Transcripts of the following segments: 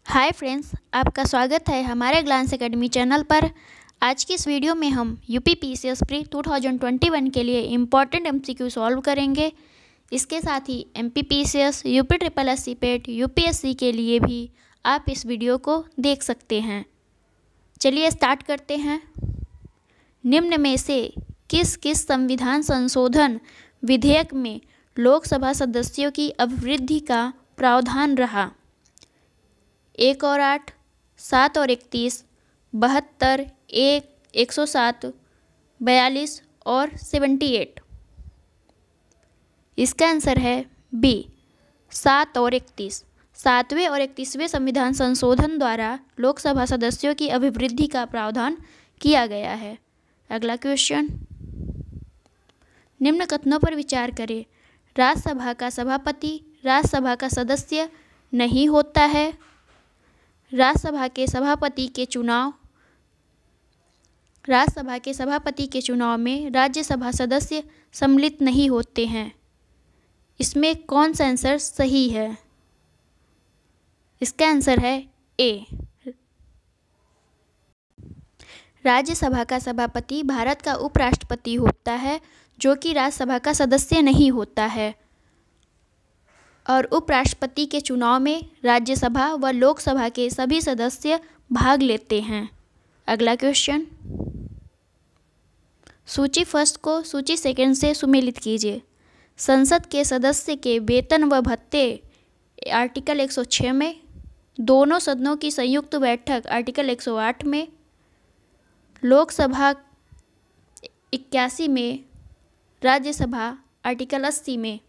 Hi friends, आपका स्वागत है हमारे ग्लांस एकेडमी चैनल पर। आज की इस वीडियो में हम यूपी पीसीएस प्री 2021 के लिए इम्पॉर्टेंट एमसीक्यू सॉल्व करेंगे। इसके साथ ही MP PCS, UP triple SC PET, UPSC के लिए भी आप इस वीडियो को देख सकते हैं। चलिए स्टार्ट करते हैं। निम्न में से किस किस संविधान संशोधन विधेयक में लोकसभा सदस्यों की अभिवृद्धि का प्रावधान रहा? 1 और 8, 7 और 31, 72, 107, 42 और 78। इसका आंसर है बी, 7 और 31। 7वें और 31वें संविधान संशोधन द्वारा लोकसभा सदस्यों की अभिवृद्धि का प्रावधान किया गया है। अगला क्वेश्चन, निम्न कथनों पर विचार करें। राज्यसभा का सभापति राज्यसभा का सदस्य नहीं होता है। राज्यसभा के सभापति के चुनाव में राज्यसभा सदस्य सम्मिलित नहीं होते हैं। इसमें कौन सा आंसर सही है? इसका आंसर है ए। राज्यसभा का सभापति भारत का उपराष्ट्रपति होता है, जो कि राज्यसभा का सदस्य नहीं होता है। और उपराष्ट्रपति के चुनाव में राज्यसभा व लोकसभा के सभी सदस्य भाग लेते हैं। अगला क्वेश्चन, सूची फर्स्ट को सूची सेकंड से सुमेलित कीजिए। संसद के सदस्य के वेतन व भत्ते आर्टिकल 106 में, दोनों सदनों की संयुक्त बैठक आर्टिकल 108 में, लोकसभा 81 में, राज्यसभा आर्टिकल 80 में।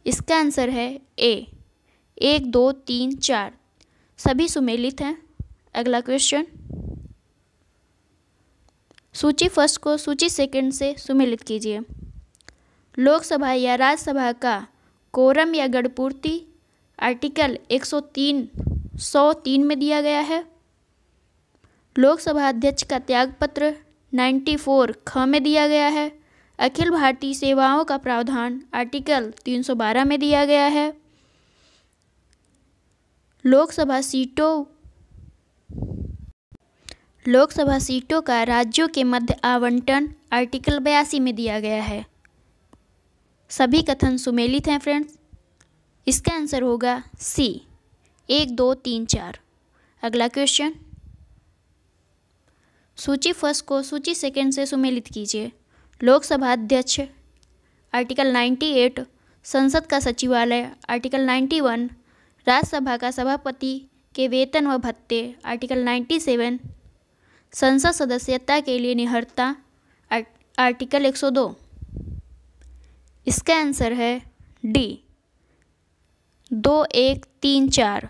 इसका आंसर है ए, 1, 2, 3, 4 सभी सुमेलित हैं। अगला क्वेश्चन, सूची फर्स्ट को सूची सेकंड से सुमेलित कीजिए। लोकसभा या राज्यसभा का कोरम या गणपूर्ति आर्टिकल 103 में दिया गया है। लोकसभा अध्यक्ष का त्यागपत्र 94 ख में दिया गया है। अखिल भारतीय सेवाओं का प्रावधान आर्टिकल 312 में दिया गया है। लोकसभा सीटों का राज्यों के मध्य आवंटन आर्टिकल 82 में दिया गया है। सभी कथन सुमेलित हैं फ्रेंड्स। इसका आंसर होगा सी, 1, 2, 3, 4। अगला क्वेश्चन, सूची फर्स्ट को सूची सेकंड से सुमेलित कीजिए। लोकसभा अध्यक्ष आर्टिकल 98, संसद का सचिवालय आर्टिकल 91, राज्यसभा का सभापति के वेतन व भत्ते आर्टिकल 97, संसद सदस्यता के लिए निहर्ता आर्टिकल 102। इसका आंसर है डी, 2, 1, 3, 4।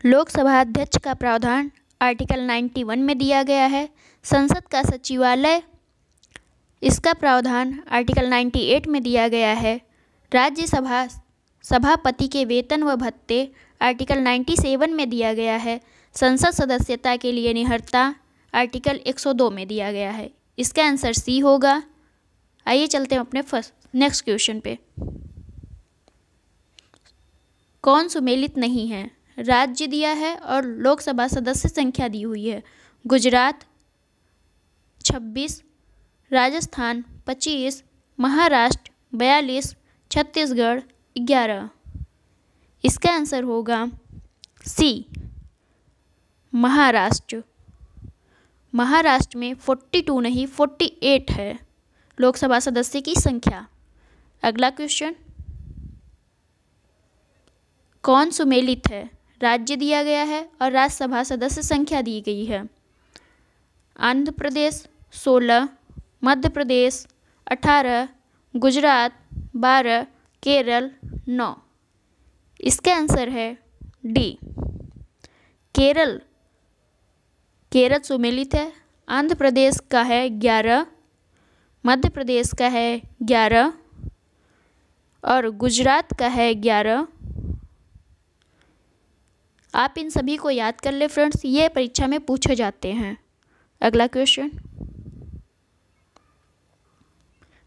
लोकसभा अध्यक्ष का प्रावधान आर्टिकल 91 में दिया गया है। संसद का सचिवालय, इसका प्रावधान आर्टिकल 98 में दिया गया है। राज्यसभा सभापति के वेतन व भत्ते आर्टिकल 97 में दिया गया है। संसद सदस्यता के लिए निहर्ता आर्टिकल 102 में दिया गया है। इसका आंसर सी होगा। आइए चलते हैं अपने नेक्स्ट क्वेश्चन पे। कौन सुमेलित नहीं है? राज्य दिया है और लोकसभा सदस्य संख्या दी हुई है। गुजरात 26, राजस्थान 25, महाराष्ट्र 42, छत्तीसगढ़ 11। इसका आंसर होगा सी, महाराष्ट्र। महाराष्ट्र में 42 नहीं 48 है लोकसभा सदस्य की संख्या। अगला क्वेश्चन, कौन सुमेलित है? राज्य दिया गया है और राज्यसभा सदस्य संख्या दी गई है। आंध्र प्रदेश 16, मध्य प्रदेश 18, गुजरात 12, केरल 9। इसका आंसर है डी, केरल सुमेलित है। आंध्र प्रदेश का है 11, मध्य प्रदेश का है 11 और गुजरात का है 11। आप इन सभी को याद कर ले फ्रेंड्स, ये परीक्षा में पूछे जाते हैं। अगला क्वेश्चन,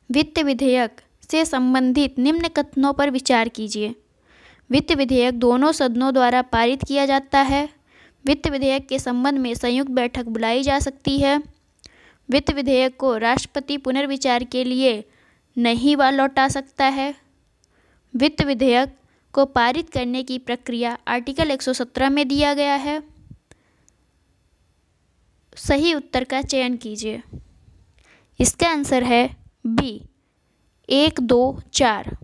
वित्त विधेयक से संबंधित निम्न कथनों पर विचार कीजिए। वित्त विधेयक दोनों सदनों द्वारा पारित किया जाता है। वित्त विधेयक के संबंध में संयुक्त बैठक बुलाई जा सकती है। वित्त विधेयक को राष्ट्रपति पुनर्विचार के लिए नहीं लौटा सकता है। वित्त विधेयक को पारित करने की प्रक्रिया आर्टिकल 117 में दिया गया है। सही उत्तर का चयन कीजिए। इसका आंसर है बी 1, 2, 4।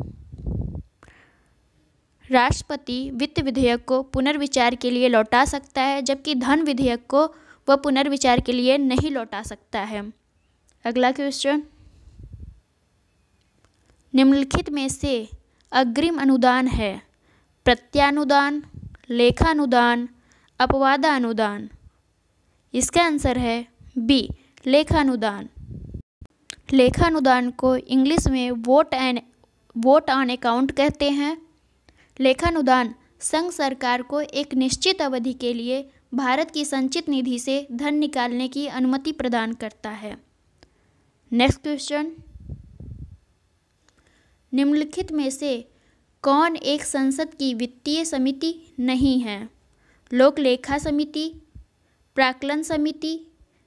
राष्ट्रपति वित्त विधेयक को पुनर्विचार के लिए लौटा सकता है, जबकि धन विधेयक को वह पुनर्विचार के लिए नहीं लौटा सकता है। अगला क्वेश्चन, निम्नलिखित में से अग्रिम अनुदान है? प्रत्यानुदान, लेखानुदान, अपवादानुदान। इसका आंसर है बी लेखानुदान। लेखानुदान को इंग्लिश में वोट ऑन अकाउंट कहते हैं। लेखानुदान संघ सरकार को एक निश्चित अवधि के लिए भारत की संचित निधि से धन निकालने की अनुमति प्रदान करता है। नेक्स्ट क्वेश्चन, निम्नलिखित में से कौन एक संसद की वित्तीय समिति नहीं है? लोक लेखा समिति, प्राक्कलन समिति,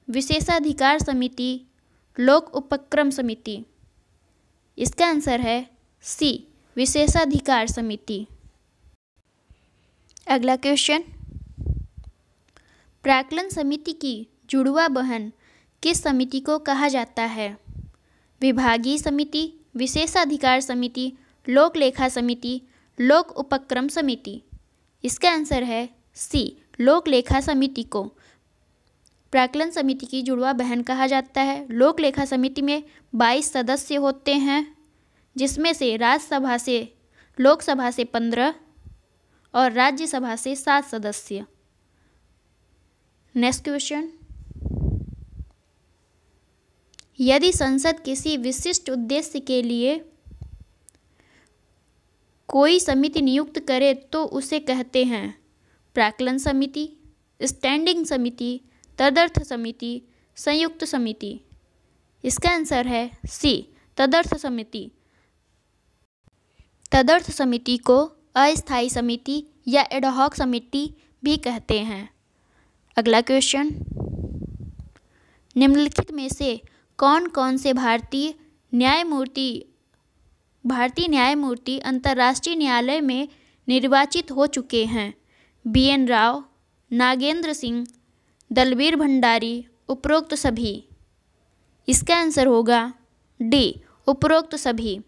विशेषाधिकार समिति, लोक उपक्रम समिति। इसका आंसर है सी विशेषाधिकार समिति। अगला क्वेश्चन, प्राक्कलन समिति की जुड़वा बहन किस समिति को कहा जाता है? विभागीय समिति, विशेषाधिकार समिति, लोक लेखा समिति, लोक उपक्रम समिति। इसका आंसर है सी लोक लेखा समिति को प्राक्कलन समिति की जुड़वा बहन कहा जाता है। लोक लेखा समिति में 22 सदस्य होते हैं, जिसमें से राज्यसभा से लोकसभा से 15 और राज्यसभा से 7 सदस्य। नेक्स्ट क्वेश्चन, यदि संसद किसी विशिष्ट उद्देश्य के लिए कोई समिति नियुक्त करे तो उसे कहते हैं प्राक्कलन समिति, स्टैंडिंग समिति, तदर्थ समिति, संयुक्त समिति। इसका आंसर है सी तदर्थ समिति। तदर्थ समिति को अस्थायी समिति या एडहॉक समिति भी कहते हैं। अगला क्वेश्चन, निम्नलिखित में से कौन कौन से भारतीय न्यायमूर्ति अंतर्राष्ट्रीय न्यायालय में निर्वाचित हो चुके हैं? BN राव, नागेंद्र सिंह, दलबीर भंडारी, उपरोक्त सभी। इसका आंसर होगा डी उपरोक्त सभी।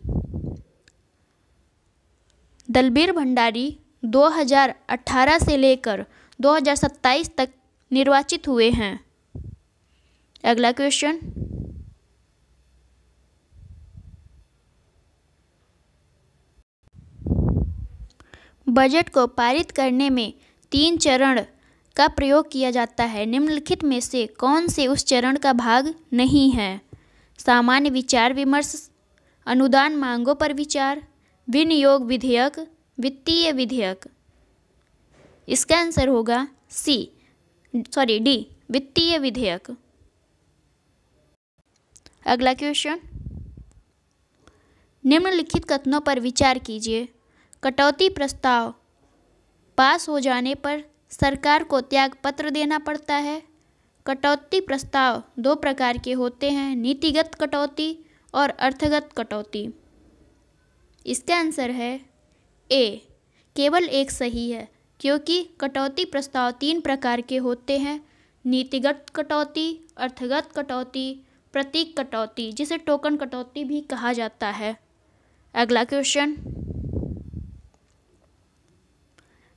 दलबीर भंडारी 2018 से लेकर 2027 तक निर्वाचित हुए हैं। अगला क्वेश्चन, बजट को पारित करने में 3 चरण का प्रयोग किया जाता है। निम्नलिखित में से कौन से उस चरण का भाग नहीं है? सामान्य विचार विमर्श, अनुदान मांगों पर विचार, विनियोग विधेयक, वित्तीय विधेयक। इसका आंसर होगा डी वित्तीय विधेयक। अगला क्वेश्चन, निम्नलिखित कथनों पर विचार कीजिए। कटौती प्रस्ताव पास हो जाने पर सरकार को त्यागपत्र देना पड़ता है। कटौती प्रस्ताव 2 प्रकार के होते हैं, नीतिगत कटौती और अर्थगत कटौती। इसका आंसर है ए केवल एक सही है, क्योंकि कटौती प्रस्ताव 3 प्रकार के होते हैं, नीतिगत कटौती, अर्थगत कटौती, प्रतीक कटौती, जिसे टोकन कटौती भी कहा जाता है। अगला क्वेश्चन,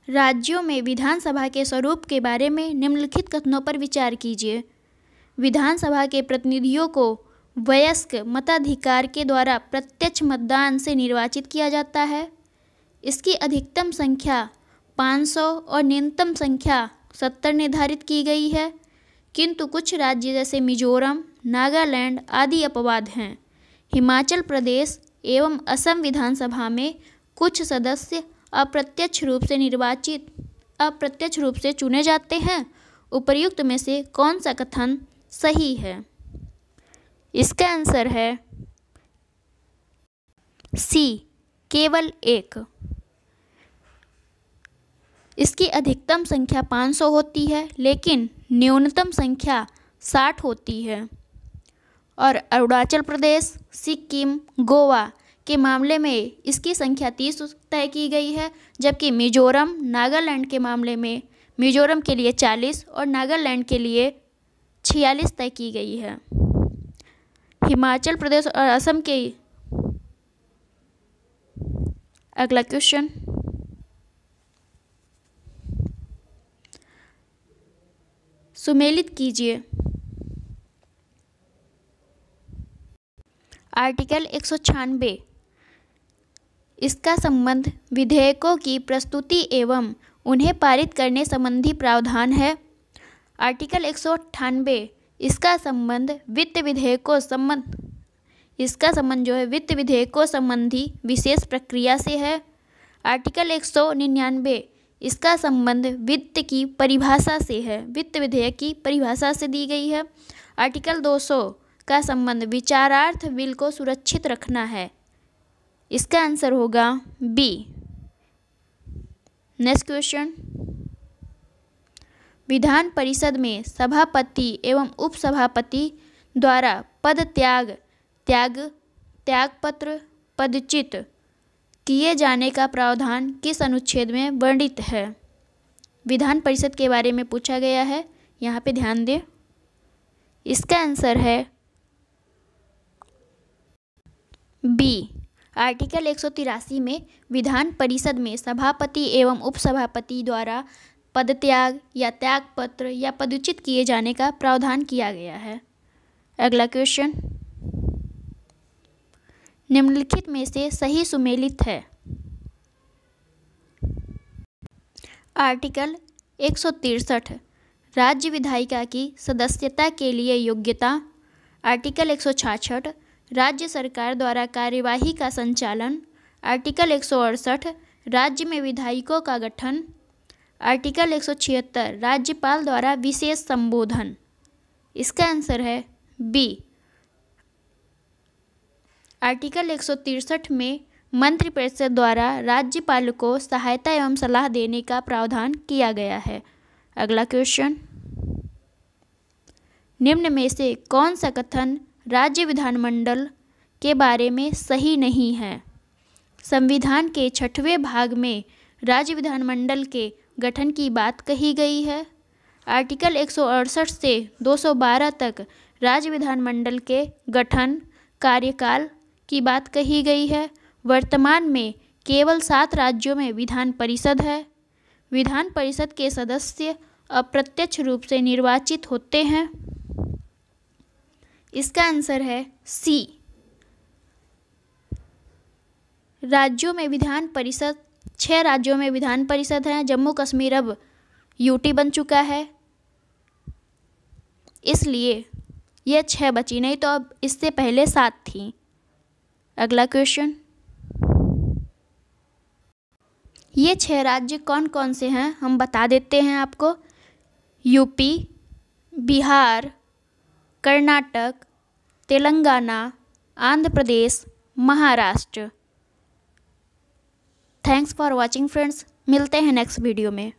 राज्यों में विधानसभा के स्वरूप के बारे में निम्नलिखित कथनों पर विचार कीजिए। विधानसभा के प्रतिनिधियों को वयस्क मताधिकार के द्वारा प्रत्यक्ष मतदान से निर्वाचित किया जाता है। इसकी अधिकतम संख्या 500 और न्यूनतम संख्या 70 निर्धारित की गई है, किंतु कुछ राज्य जैसे मिजोरम, नागालैंड आदि अपवाद हैं। हिमाचल प्रदेश एवं असम विधानसभा में कुछ सदस्य अप्रत्यक्ष रूप से चुने जाते हैं। उपर्युक्त में से कौन सा कथन सही है? इसका आंसर है सी केवल एक। इसकी अधिकतम संख्या 500 होती है, लेकिन न्यूनतम संख्या 60 होती है। और अरुणाचल प्रदेश, सिक्किम, गोवा के मामले में इसकी संख्या 30 तय की गई है, जबकि मिजोरम, नागालैंड के मामले में मिजोरम के लिए 40 और नागालैंड के लिए 46 तय की गई है। हिमाचल प्रदेश और असम के अगला क्वेश्चन, सुमेलित कीजिए। आर्टिकल 196, इसका संबंध विधेयकों की प्रस्तुति एवं उन्हें पारित करने संबंधी प्रावधान है। आर्टिकल 198, इसका संबंध वित्त विधेयकों संबंधी विशेष प्रक्रिया से है। आर्टिकल 199, इसका संबंध वित्त की परिभाषा से है, वित्त विधेयक की परिभाषा से दी गई है। आर्टिकल 200 का संबंध विचारार्थ बिल को सुरक्षित रखना है। इसका आंसर होगा B. Next question, Vidhan Parishad में सभापति एवं उपसभापति द्वारा पद त्यागपत्र पदच्युत किए जाने का प्रावधान किस अनुच्छेद में वर्णित है? विधान परिषद के बारे में पूछा गया है, यहाँ पे ध्यान दें। इसका आंसर है बी। आर्टिकल 183 में विधान परिषद में सभापति एवं उपसभापति द्वारा पदत्याग या त्यागपत्र या पदच्युत किए जाने का प्रावधान किया गया है। अगला क्वेश्चन, निम्नलिखित में से सही सुमेलित है? आर्टिकल 163, राज्य विधायिका की सदस्यता के लिए योग्यता। आर्टिकल 166, राज्य सरकार द्वारा कार्यवाही का संचालन। आर्टिकल 168, राज्य में विधायकों का गठन। आर्टिकल 176, राज्यपाल द्वारा विशेष संबोधन। इसका आंसर है बी। आर्टिकल 163 में मंत्रिपरिषद द्वारा राज्यपाल को सहायता एवं सलाह देने का प्रावधान किया गया है। अगला क्वेश्चन, निम्न में से कौन सा कथन राज्य विधानमंडल के बारे में सही नहीं है? संविधान के 6वें भाग में राज्य विधानमंडल के गठन की बात कही गई है। आर्टिकल 168 से 212 तक राज्य विधानमंडल के गठन कार्यकाल की बात कही गई है। वर्तमान में केवल 7 राज्यों में विधान परिषद है। विधान परिषद के सदस्य अप्रत्यक्ष रूप से निर्वाचित होते हैं। इसका आंसर है सी। राज्यों में विधान परिषद, 6 राज्यों में विधान परिषद है। जम्मू कश्मीर अब यूटी बन चुका है, इसलिए यह 6 बची, नहीं तो अब इससे पहले 7 थी। अगला क्वेश्चन, ये 6 राज्य कौन कौन से हैं हम बता देते हैं आपको। UP, Bihar, Karnataka, Telangana, Andhra Pradesh, Maharashtra. Thanks for watching friends, मिलते हैं नेक्स्ट वीडियो में।